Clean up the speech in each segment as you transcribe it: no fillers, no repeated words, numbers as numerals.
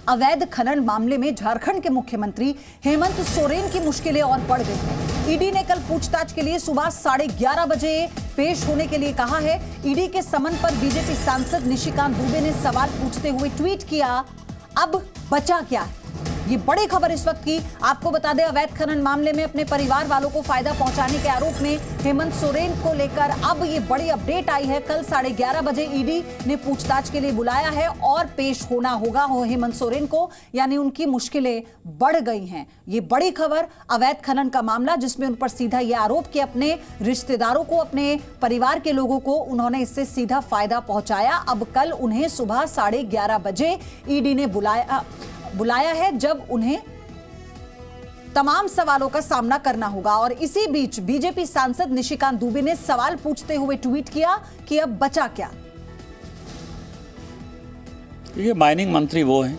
अवैध खनन मामले में झारखंड के मुख्यमंत्री हेमंत सोरेन की मुश्किलें और बढ़ गई हैं। ईडी ने कल पूछताछ के लिए सुबह 11:30 बजे पेश होने के लिए कहा है। ईडी के समन पर बीजेपी सांसद निशिकांत दुबे ने सवाल पूछते हुए ट्वीट किया, अब बचा क्या है? ये बड़ी खबर इस वक्त की। आपको बता दें, अवैध खनन मामले में अपने परिवार वालों को फायदा पहुंचाने के आरोप में हेमंत सोरेन को लेकर अब ये बड़ी अपडेट आई है। कल 11:30 बजे ईडी ने पूछताछ के लिए बुलाया है और पेश होना होगा हेमंत सोरेन को, यानी उनकी मुश्किलें बढ़ गई हैं। ये बड़ी खबर, अवैध खनन का मामला जिसमें उन पर सीधा ये आरोप कि अपने रिश्तेदारों को, अपने परिवार के लोगों को उन्होंने इससे सीधा फायदा पहुंचाया। अब कल उन्हें सुबह 11:30 बजे ईडी ने बुलाया है, जब उन्हें तमाम सवालों का सामना करना होगा। और इसी बीच बीजेपी सांसद निशिकांत दुबे ने सवाल पूछते हुए ट्वीट किया कि अब बचा क्या? ये माइनिंग मंत्री वो हैं।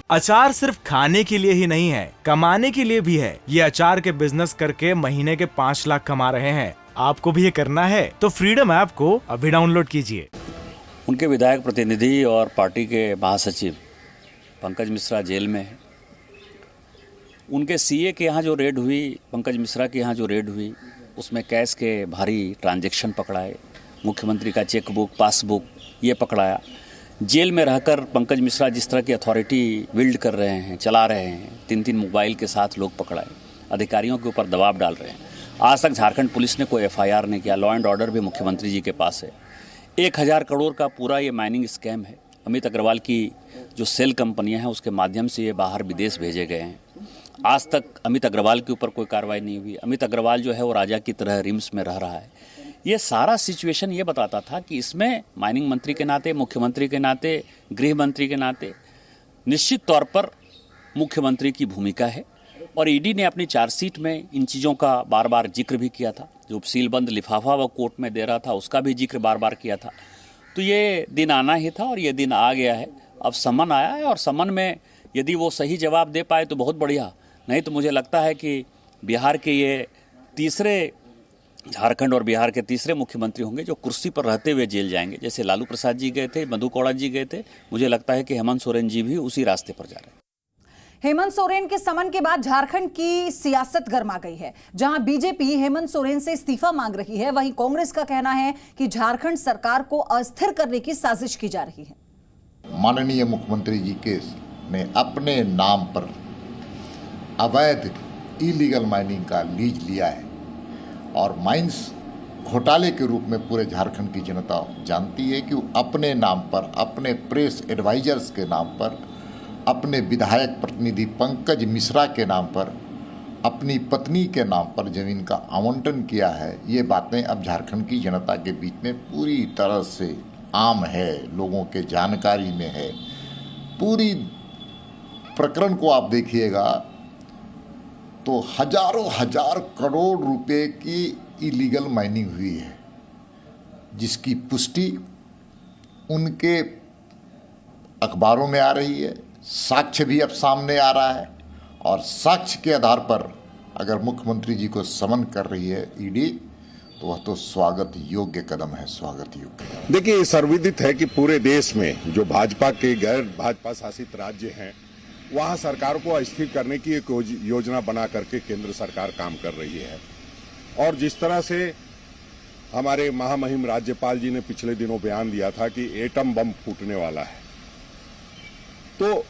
अचार सिर्फ खाने के लिए ही नहीं है, कमाने के लिए भी है। ये अचार के बिजनेस करके महीने के 5 लाख कमा रहे हैं। आपको भी ये करना है तो फ्रीडम ऐप को अभी डाउनलोड कीजिए। उनके विधायक प्रतिनिधि और पार्टी के महासचिव पंकज मिश्रा जेल में है। उनके सीए के यहाँ जो रेड हुई, पंकज मिश्रा के यहाँ जो रेड हुई, उसमें कैश के भारी ट्रांजैक्शन पकड़ाए, मुख्यमंत्री का चेकबुक, पासबुक ये पकड़ाया। जेल में रहकर पंकज मिश्रा जिस तरह की अथॉरिटी बिल्ड कर रहे हैं, चला रहे हैं, 3-3 मोबाइल के साथ लोग पकड़ाए, अधिकारियों के ऊपर दबाव डाल रहे हैं। आज तक झारखंड पुलिस ने कोई एफआईआर नहीं किया। लॉ एंड ऑर्डर भी मुख्यमंत्री जी के पास है। 1000 करोड़ का पूरा ये माइनिंग स्कैम है। अमित अग्रवाल की जो सेल कंपनियां हैं उसके माध्यम से ये बाहर विदेश भेजे गए हैं। आज तक अमित अग्रवाल के ऊपर कोई कार्रवाई नहीं हुई। अमित अग्रवाल जो है वो राजा की तरह रिम्स में रह रहा है। ये सारा सिचुएशन ये बताता था कि इसमें माइनिंग मंत्री के नाते, मुख्यमंत्री के नाते, गृह मंत्री के नाते निश्चित तौर पर मुख्यमंत्री की भूमिका है। और ईडी ने अपनी चार्जशीट में इन चीज़ों का बार बार जिक्र भी किया था। जो सीलबंद लिफाफा वह कोर्ट में दे रहा था उसका भी जिक्र बार बार किया था। तो ये दिन आना ही था और ये दिन आ गया है। अब समन आया है और समन में यदि वो सही जवाब दे पाए तो बहुत बढ़िया, नहीं तो मुझे लगता है कि बिहार के ये तीसरे, झारखंड और बिहार के तीसरे मुख्यमंत्री होंगे जो कुर्सी पर रहते हुए जेल जाएंगे। जैसे लालू प्रसाद जी गए थे, मधु कौड़ा जी गए थे, मुझे लगता है कि हेमंत सोरेन जी भी उसी रास्ते पर जा रहे हैं। हेमंत सोरेन के समन के बाद झारखंड की सियासत गर्मा गई है। जहां बीजेपी हेमंत सोरेन से इस्तीफा मांग रही है, वहीं कांग्रेस का कहना है कि झारखंड सरकार को अस्थिर करने की साजिश की जा रही है। माननीय मुख्यमंत्री जी ने अपने नाम पर अवैध इलीगल माइनिंग का लीज लिया है और माइंस घोटाले के रूप में पूरे झारखंड की जनता जानती है कि वो अपने नाम पर, अपने प्रेस एडवाइजर्स के नाम पर, अपने विधायक प्रतिनिधि पंकज मिश्रा के नाम पर, अपनी पत्नी के नाम पर जमीन का आवंटन किया है। ये बातें अब झारखंड की जनता के बीच में पूरी तरह से आम है, लोगों के जानकारी में है। पूरी प्रकरण को आप देखिएगा तो हजारों हजार करोड़ रुपए की इलीगल माइनिंग हुई है, जिसकी पुष्टि उनके अखबारों में आ रही है। साक्ष्य भी अब सामने आ रहा है और साक्ष्य के आधार पर अगर मुख्यमंत्री जी को समन कर रही है ईडी, तो वह तो स्वागत योग्य कदम है, स्वागत योग्य। देखिए, सर्वविदित है कि पूरे देश में जो भाजपा के गैर भाजपा शासित राज्य हैं, वहां सरकार को अस्थिर करने की एक योजना बना करके केंद्र सरकार काम कर रही है। और जिस तरह से हमारे महामहिम राज्यपाल जी ने पिछले दिनों बयान दिया था कि एटम बम फूटने वाला है, तो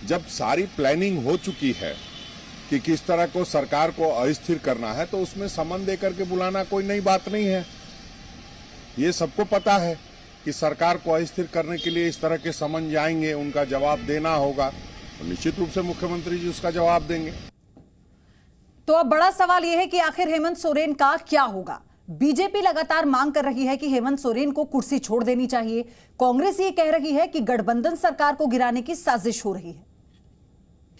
जब सारी प्लानिंग हो चुकी है कि किस तरह को सरकार को अस्थिर करना है, तो उसमें समन दे करके बुलाना कोई नई बात नहीं है। ये सबको पता है कि सरकार को अस्थिर करने के लिए इस तरह के समन जाएंगे, उनका जवाब देना होगा, तो निश्चित रूप से मुख्यमंत्री जी उसका जवाब देंगे। तो अब बड़ा सवाल यह है कि आखिर हेमंत सोरेन का क्या होगा। बीजेपी लगातार मांग कर रही है कि हेमंत सोरेन को कुर्सी छोड़ देनी चाहिए। कांग्रेस ये कह रही है कि गठबंधन सरकार को गिराने की साजिश हो रही है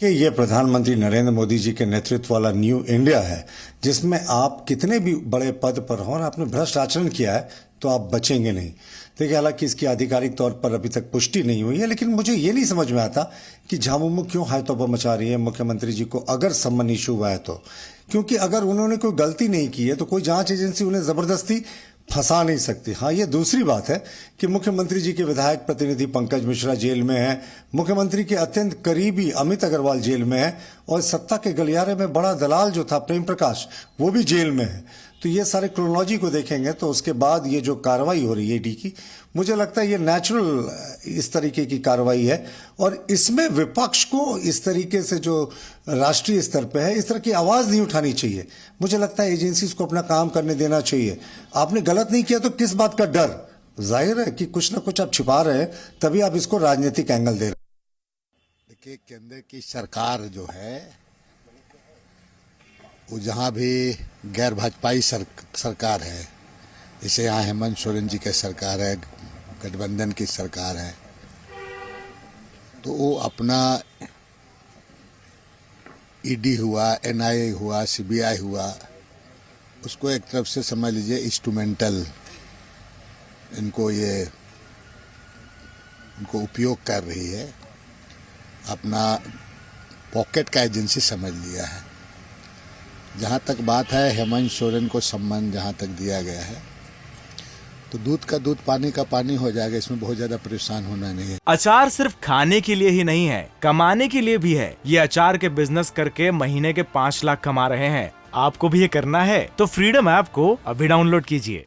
कि ये प्रधानमंत्री नरेंद्र मोदी जी के नेतृत्व वाला न्यू इंडिया है, जिसमें आप कितने भी बड़े पद पर हो और आपने भ्रष्ट आचरण किया है तो आप बचेंगे नहीं। देखिए, हालांकि इसकी आधिकारिक तौर पर अभी तक पुष्टि नहीं हुई है, लेकिन मुझे ये नहीं समझ में आता कि झामुमो क्यों हाय तौबा मचा रही है मुख्यमंत्री जी को अगर सम्मन इशू हुआ है तो। क्योंकि अगर उन्होंने कोई गलती नहीं की है तो कोई जांच एजेंसी उन्हें जबरदस्ती फंसा नहीं सकती। हाँ, ये दूसरी बात है कि मुख्यमंत्री जी के विधायक प्रतिनिधि पंकज मिश्रा जेल में है, मुख्यमंत्री के अत्यंत करीबी अमित अग्रवाल जेल में है, और सत्ता के गलियारे में बड़ा दलाल जो था प्रेम प्रकाश वो भी जेल में है। तो ये सारे क्रोनोलॉजी को देखेंगे तो उसके बाद ये जो कार्रवाई हो रही है ईडी की, मुझे लगता है ये नेचुरल इस तरीके की कार्रवाई है, और इसमें विपक्ष को इस तरीके से जो राष्ट्रीय स्तर पे है इस तरह की आवाज नहीं उठानी चाहिए। मुझे लगता है एजेंसीज को अपना काम करने देना चाहिए। आपने गलत नहीं किया तो किस बात का डर? जाहिर है कि कुछ ना कुछ आप छिपा रहे हैं, तभी आप इसको राजनीतिक एंगल दे रहे हैं। देखिए, केंद्र की सरकार जो है वो जहाँ भी गैर भाजपाई सरकार है, जैसे यहाँ हेमंत सोरेन जी की सरकार है, गठबंधन की सरकार है, तो वो अपना ईडी हुआ, एनआईए हुआ, सीबीआई हुआ, उसको एक तरफ से समझ लीजिए इंस्ट्रूमेंटल इनको उपयोग कर रही है, अपना पॉकेट का एजेंसी समझ लिया है। जहाँ तक बात है हेमंत सोरेन को सम्मान जहाँ तक दिया गया है, तो दूध का दूध पानी का पानी हो जाएगा, इसमें बहुत ज्यादा परेशान होना नहीं है। अचार सिर्फ खाने के लिए ही नहीं है, कमाने के लिए भी है। ये अचार के बिजनेस करके महीने के 5 लाख कमा रहे हैं। आपको भी ये करना है तो फ्रीडम ऐप को अभी डाउनलोड कीजिए।